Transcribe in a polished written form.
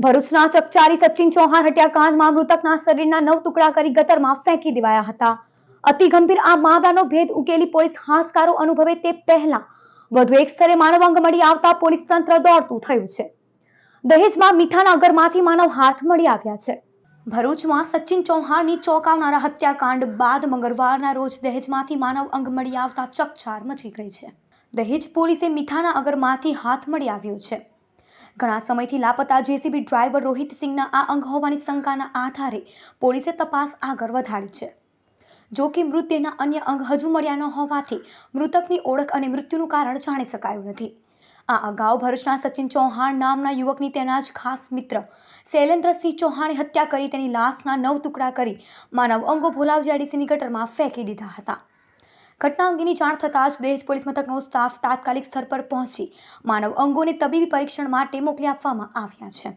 ભરૂચના ચકચારી સચિન ચૌહાણ હત્યાકાંડમાં મૃતકના શરીરના 9 ટુકડા કરી ગટરમાં ફેંકી દેવાયા હતા. અતિ ગંભીર આ મામલાનો ભેદ ઉકેલી પોલીસ હાશકારો અનુભવે તે પહેલા વધુ એક સ્થળે માનવ અંગ મળી આવતા પોલીસ તંત્ર દોડતું થયું છે. દહેજમાં મીઠાના અગરમાંથી માનવ હાથ મળી આવ્યા છે. ભરૂચમાં સચિન ચૌહાણની ચોંકાવનારા હત્યાકાંડ બાદ મંગળવારના રોજ દહેજમાંથી માનવ અંગ મળી આવતા ચકચાર મચી ગઈ છે. દહેજ પોલીસે મીઠાના અગરમાંથી હાથ મળી આવ્યો છે. ઘણા સમયથી લાપતા જેસીબી ડ્રાઈવર રોહિત સિંહના આ અંગ હોવાની શંકાના આધારે પોલીસે તપાસ આગળ વધારી છે. જો કે મૃતદેહના અન્ય અંગ હજુ મળ્યા ન હોવાથી મૃતકની ઓળખ અને મૃત્યુનું કારણ જાણી શકાયું નથી. આ અગાઉ ભરૂચના સચિન ચૌહાણ નામના યુવકની તેના જ ખાસ મિત્ર શૈલેન્દ્રસિંહ ચૌહાણે હત્યા કરી તેની લાશના 9 ટુકડા કરી માનવ અંગો ભોલાવ જેડીસીની ગટરમાં ફેંકી દીધા હતા. ઘટના અંગેની જાણ થતાં જ દહેજ પોલીસ મથકનો સ્ટાફ તાત્કાલિક સ્થળ પર પહોંચી માનવ અંગોને તબીબી પરીક્ષણ માટે મોકલી આપવામાં આવ્યા છે.